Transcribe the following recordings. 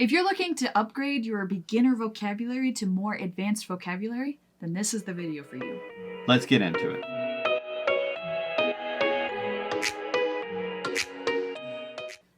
If you're looking to upgrade your beginner vocabulary to more advanced vocabulary, then this is the video for you. Let's get into it.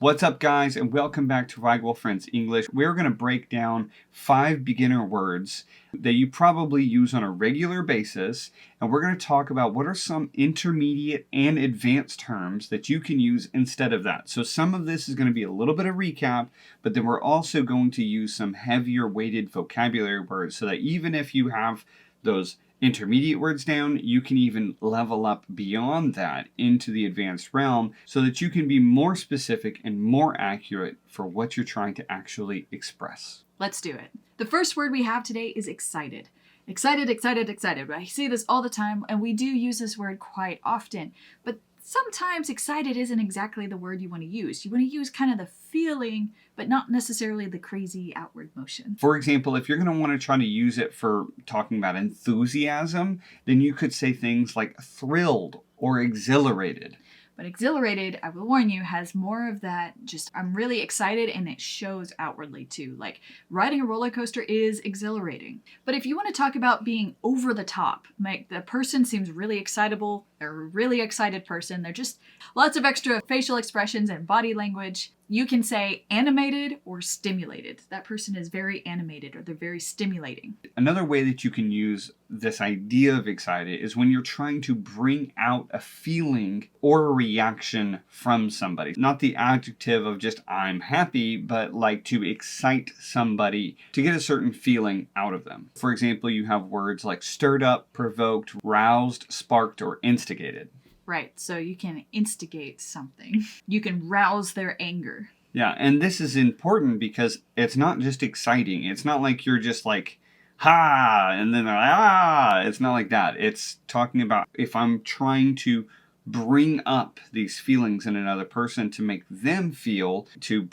What's up, guys, and welcome back to Bilingual Friends English. We're going to break down 5 beginner words that you probably use on a regular basis, and we're going to talk about what are some intermediate and advanced terms that you can use instead of that. So some of this is going to be a little bit of recap, but then we're also going to use some heavier weighted vocabulary words so that even if you have those intermediate words down, you can even level up beyond that into the advanced realm so that you can be more specific and more accurate for what you're trying to actually express. Let's do it. The first word we have today is excited. Excited, excited, excited. I see this all the time, and we do use this word quite often, but sometimes excited isn't exactly the word you want to use. You want to use kind of the feeling, but not necessarily the crazy outward motion. For example, if you're going to want to try to use it for talking about enthusiasm, then you could say things like thrilled or exhilarated. But exhilarated, I will warn you, has more of that just, I'm really excited, and it shows outwardly too. Like riding a roller coaster is exhilarating. But if you want to talk about being over the top, like the person seems really excitable, they're a really excited person, they're just lots of extra facial expressions and body language, you can say animated or stimulated. That person is very animated or they're very stimulating. Another way that you can use this idea of excited is when you're trying to bring out a feeling or a reaction from somebody. Not the adjective of just I'm happy, but like to excite somebody to get a certain feeling out of them. For example, you have words like stirred up, provoked, roused, sparked, or instigated. Right, so you can instigate something. You can rouse their anger. Yeah, and this is important because it's not just exciting. It's not like you're just like, ha, and then they're like, ah. It's not like that. It's talking about if I'm trying to bring up these feelings in another person to make them feel, to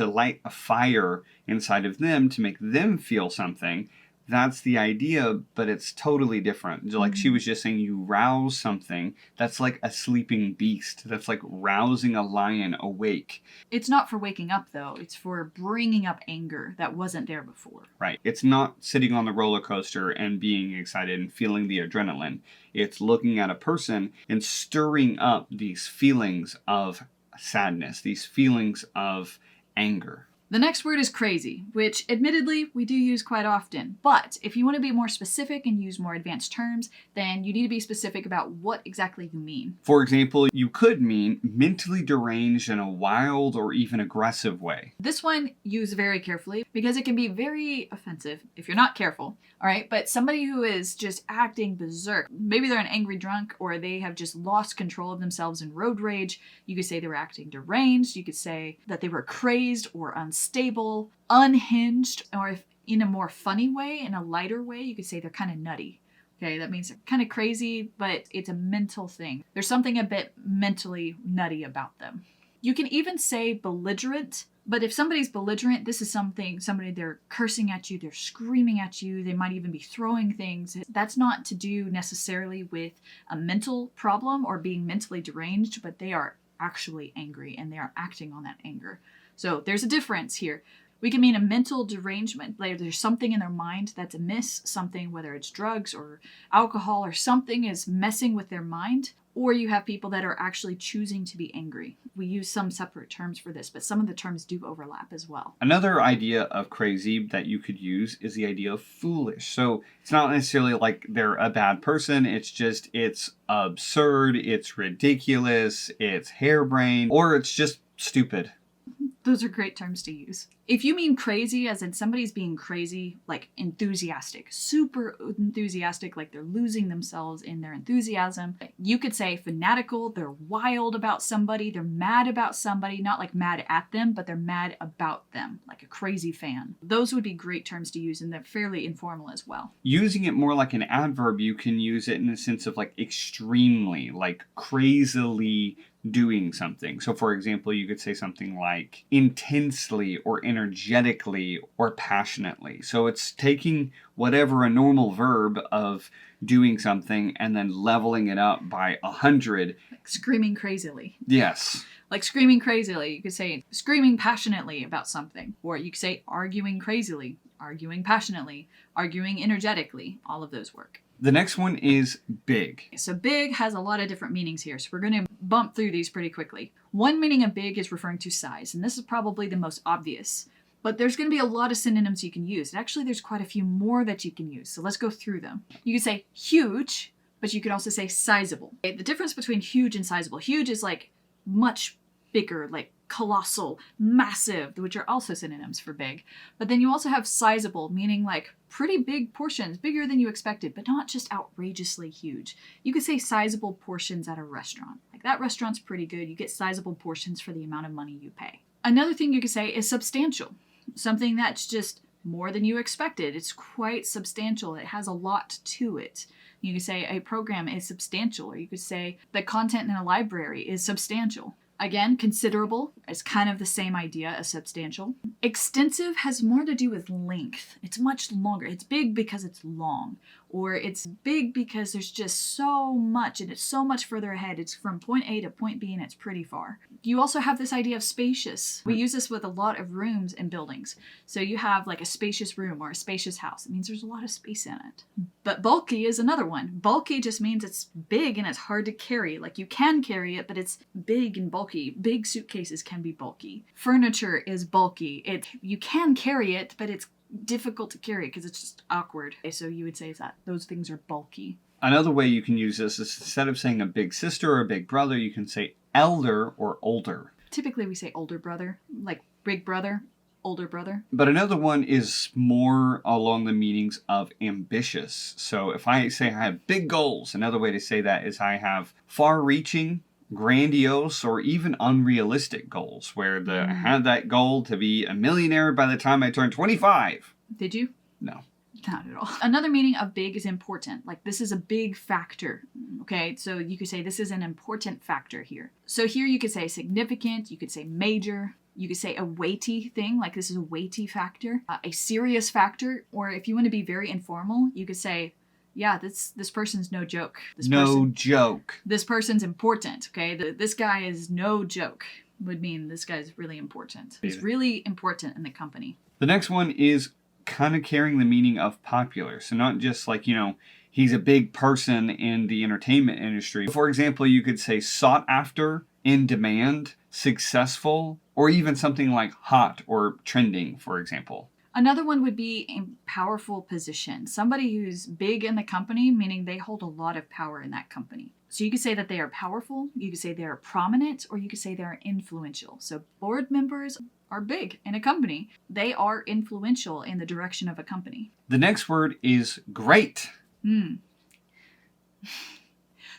light a fire inside of them, to make them feel something. That's the idea, but it's totally different. Like she was just saying, you rouse something. That's like a sleeping beast. That's like rousing a lion awake. It's not for waking up, though. It's for bringing up anger that wasn't there before. Right. It's not sitting on the roller coaster and being excited and feeling the adrenaline. It's looking at a person and stirring up these feelings of sadness, these feelings of anger. The next word is crazy, which admittedly we do use quite often. But if you want to be more specific and use more advanced terms, then you need to be specific about what exactly you mean. For example, you could mean mentally deranged in a wild or even aggressive way. This one use very carefully because it can be very offensive if you're not careful. All right, but somebody who is just acting berserk, maybe they're an angry drunk or they have just lost control of themselves in road rage. You could say they were acting deranged. You could say that they were crazed or unstable, unhinged, or if in a more funny way, in a lighter way, you could say they're kind of nutty. Okay, that means they're kind of crazy, but it's a mental thing. There's something a bit mentally nutty about them. You can even say belligerent, but if somebody's belligerent, this is somebody they're cursing at you, they're screaming at you, they might even be throwing things. That's not to do necessarily with a mental problem or being mentally deranged, but they are actually angry and they are acting on that anger. So there's a difference here. We can mean a mental derangement, like there's something in their mind that's amiss, something, whether it's drugs or alcohol or something is messing with their mind, or you have people that are actually choosing to be angry. We use some separate terms for this, but some of the terms do overlap as well. Another idea of crazy that you could use is the idea of foolish. So it's not necessarily like they're a bad person, it's just it's absurd, it's ridiculous, it's harebrained, or it's just stupid. Those are great terms to use. If you mean crazy, as in somebody's being crazy, like enthusiastic, super enthusiastic, like they're losing themselves in their enthusiasm, you could say fanatical, they're wild about somebody, they're mad about somebody, not like mad at them, but they're mad about them, like a crazy fan. Those would be great terms to use, and they're fairly informal as well. Using it more like an adverb, you can use it in the sense of like extremely, like crazily doing something. So for example, you could say something like intensely or energetically or passionately. So it's taking whatever a normal verb of doing something and then leveling it up by 100. Like screaming crazily. Yes. Like screaming crazily, you could say screaming passionately about something. Or you could say arguing crazily, arguing passionately, arguing energetically. All of those work. The next one is big. So big has a lot of different meanings here, so we're going to bump through these pretty quickly. One meaning of big is referring to size, and this is probably the most obvious. But there's going to be a lot of synonyms you can use. And actually, there's quite a few more that you can use, so let's go through them. You can say huge, but you can also say sizable. Okay, the difference between huge and sizable. Huge is like much bigger, like colossal, massive, which are also synonyms for big. But then you also have sizable, meaning like pretty big portions, bigger than you expected, but not just outrageously huge. You could say sizable portions at a restaurant. Like that restaurant's pretty good. You get sizable portions for the amount of money you pay. Another thing you could say is substantial. Something that's just more than you expected. It's quite substantial. It has a lot to it. You could say a program is substantial, or you could say the content in a library is substantial. Again, considerable is kind of the same idea as substantial. Extensive has more to do with length. It's much longer. It's big because it's long, or it's big because there's just so much and it's so much further ahead. It's from point A to point B and it's pretty far. You also have this idea of spacious. We use this with a lot of rooms and buildings. So you have like a spacious room or a spacious house. It means there's a lot of space in it. But bulky is another one. Bulky just means it's big and it's hard to carry. Like you can carry it, but it's big and bulky. Big suitcases can be bulky. Furniture is bulky. You can carry it, but it's difficult to carry because it's just awkward. So you would say that those things are bulky. Another way you can use this is instead of saying a big sister or a big brother, you can say elder or older. Typically we say older brother, like big brother, older brother. But another one is more along the meanings of ambitious. So if I say I have big goals, another way to say that is I have far-reaching, grandiose, or even unrealistic goals, where I had that goal to be a millionaire by the time I turn 25. Did you? No. Not at all. Another meaning of big is important. Like this is a big factor. Okay, so you could say this is an important factor here. So here you could say significant, you could say major, you could say a weighty thing, like this is a weighty factor, a serious factor, or if you want to be very informal, you could say, yeah, this person's no joke. Joke. This person's important, okay? This guy is no joke would mean this guy's really important. He's really important in the company. The next one is kind of carrying the meaning of popular. So not just like, he's a big person in the entertainment industry. For example, you could say sought after, in demand, successful, or even something like hot or trending, for example. Another one would be a powerful position. Somebody who's big in the company, meaning they hold a lot of power in that company. So you could say that they are powerful, you could say they are prominent, or you could say they're influential. So board members are big in a company. They are influential in the direction of a company. The next word is great.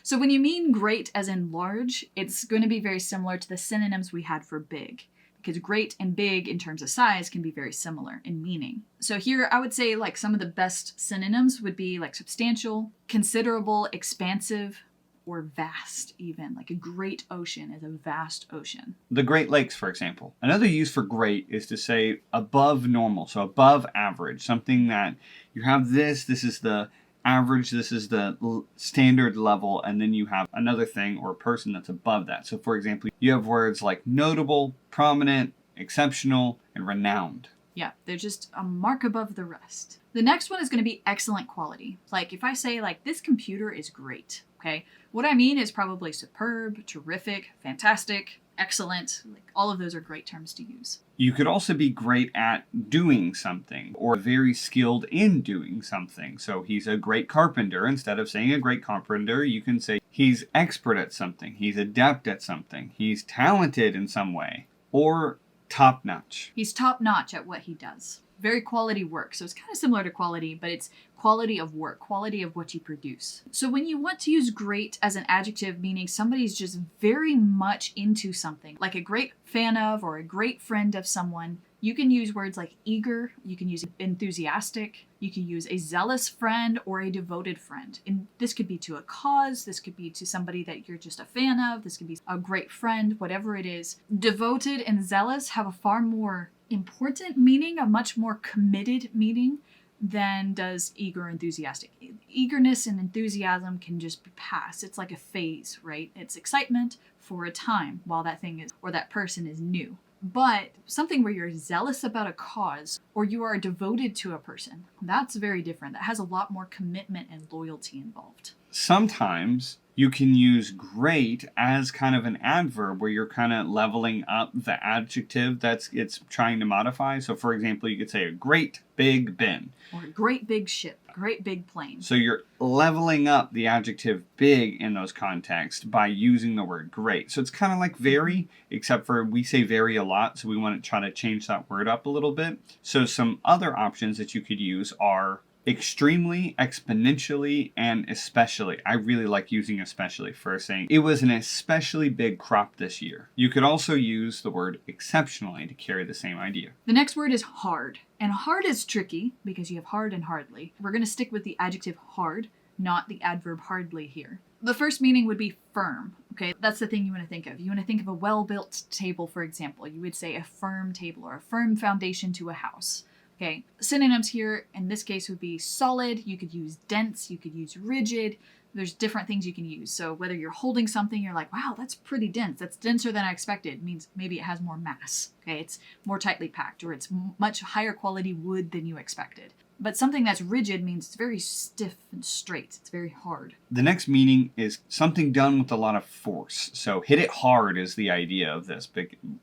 So when you mean great as in large, it's going to be very similar to the synonyms we had for big. Because great and big in terms of size can be very similar in meaning. So here I would say like some of the best synonyms would be like substantial, considerable, expansive, or vast even. Like a great ocean is a vast ocean. The Great Lakes, for example. Another use for great is to say above normal, so above average. Something that you have this is the average, this is the standard level, and then you have another thing or person that's above that. So for example, you have words like notable, prominent, exceptional, and renowned. Yeah, they're just a mark above the rest. The next one is going to be excellent quality. Like if I say like this computer is great, okay? What I mean is probably superb, terrific, fantastic, excellent. Like all of those are great terms to use. You could also be great at doing something or very skilled in doing something. So he's a great carpenter. Instead of saying a great carpenter, you can say he's expert at something. He's adept at something. He's talented in some way. Or top-notch. He's top-notch at what he does. Very quality work. So it's kind of similar to quality, but it's quality of work, quality of what you produce. So when you want to use great as an adjective, meaning somebody's just very much into something, like a great fan of or a great friend of someone, you can use words like eager, you can use enthusiastic, you can use a zealous friend or a devoted friend. And this could be to a cause, this could be to somebody that you're just a fan of, this could be a great friend, whatever it is. Devoted and zealous have a far more important meaning, a much more committed meaning than does eager, enthusiastic. Eagerness and enthusiasm can just pass. It's like a phase, right? It's excitement, for a time while that thing is, or that person is new. But something where you're zealous about a cause or you are devoted to a person, that's very different. That has a lot more commitment and loyalty involved. Sometimes you can use great as kind of an adverb where you're kind of leveling up the adjective it's trying to modify. So for example, you could say a great big bin. Or a great big ship, great big plane. So you're leveling up the adjective big in those contexts by using the word great. So it's kind of like very, except for we say very a lot, so we want to try to change that word up a little bit. So some other options that you could use are extremely, exponentially, and especially. I really like using especially for saying it was an especially big crop this year. You could also use the word exceptionally to carry the same idea. The next word is hard. And hard is tricky because you have hard and hardly. We're going to stick with the adjective hard, not the adverb hardly here. The first meaning would be firm. Okay, that's the thing you want to think of. You want to think of a well-built table, for example. You would say a firm table or a firm foundation to a house. Okay, synonyms here in this case would be solid, you could use dense, you could use rigid. There's different things you can use. So whether you're holding something, you're like, wow, that's pretty dense. That's denser than I expected. It means maybe it has more mass. Okay, it's more tightly packed or it's much higher quality wood than you expected. But something that's rigid means it's very stiff and straight. It's very hard. The next meaning is something done with a lot of force. So hit it hard is the idea of this.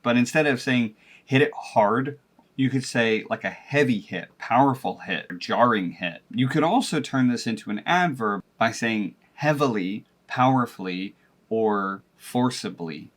But instead of saying hit it hard, you could say like a heavy hit, powerful hit, or jarring hit. You could also turn this into an adverb by saying heavily, powerfully, or forcibly.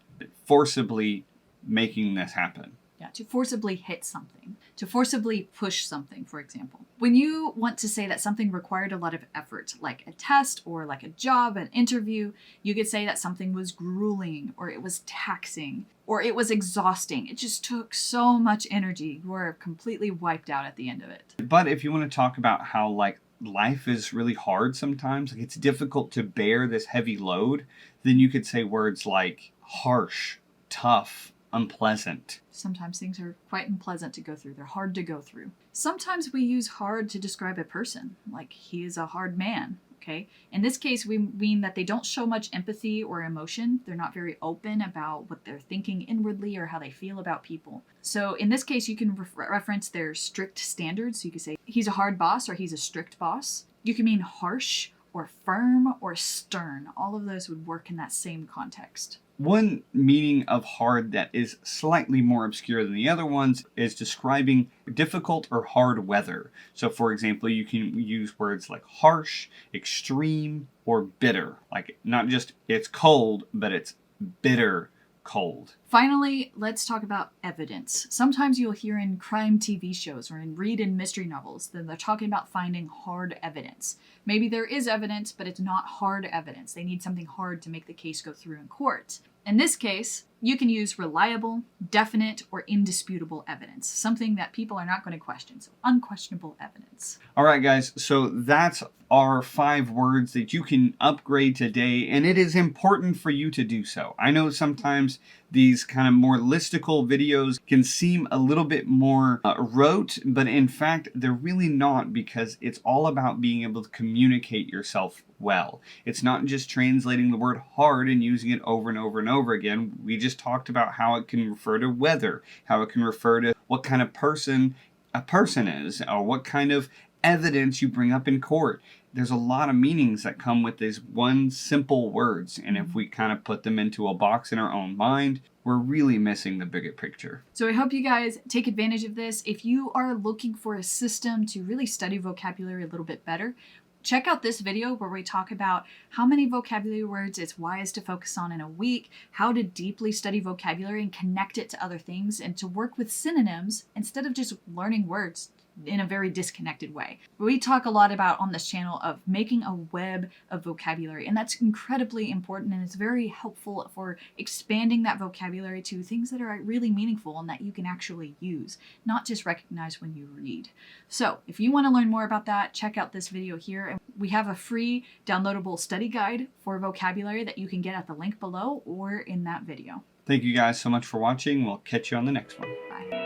Forcibly making this happen. Yeah, to forcibly hit something, to forcibly push something, for example. When you want to say that something required a lot of effort, like a test or like a job, an interview, you could say that something was grueling or it was taxing or it was exhausting. It just took so much energy. You were completely wiped out at the end of it. But if you want to talk about how like life is really hard sometimes, like it's difficult to bear this heavy load, then you could say words like harsh, tough, unpleasant. Sometimes things are quite unpleasant to go through. They're hard to go through. Sometimes we use hard to describe a person, like he is a hard man. Okay. In this case, we mean that they don't show much empathy or emotion. They're not very open about what they're thinking inwardly or how they feel about people. So in this case, you can reference their strict standards. So you could say he's a hard boss or he's a strict boss. You can mean harsh or firm or stern. All of those would work in that same context. One meaning of hard that is slightly more obscure than the other ones is describing difficult or hard weather. So for example, you can use words like harsh, extreme, or bitter. Like not just it's cold, but it's bitter cold. Finally, let's talk about evidence. Sometimes you'll hear in crime TV shows or read in mystery novels that they're talking about finding hard evidence. Maybe there is evidence, but it's not hard evidence. They need something hard to make the case go through in court. In this case, you can use reliable, definite, or indisputable evidence, something that people are not going to question, so unquestionable evidence. All right, guys, so that's our 5 words that you can upgrade today, and it is important for you to do so. I know sometimes these kind of more listicle videos can seem a little bit more rote, but in fact, they're really not, because it's all about being able to communicate yourself well. It's not just translating the word hard and using it over and over and over again. We just talked about how it can refer to weather, how it can refer to what kind of person a person is, or what kind of evidence you bring up in court. There's a lot of meanings that come with these one simple words, and if we kind of put them into a box in our own mind, we're really missing the bigger picture. So I hope you guys take advantage of this. If you are looking for a system to really study vocabulary a little bit better, check out this video where we talk about how many vocabulary words it's wise to focus on in a week, how to deeply study vocabulary and connect it to other things, and to work with synonyms instead of just learning words in a very disconnected way. We talk a lot about on this channel of making a web of vocabulary, and that's incredibly important, and it's very helpful for expanding that vocabulary to things that are really meaningful and that you can actually use, not just recognize when you read. So if you want to learn more about that, check out this video here. And we have a free downloadable study guide for vocabulary that you can get at the link below or in that video. Thank you guys so much for watching. We'll catch you on the next one. Bye.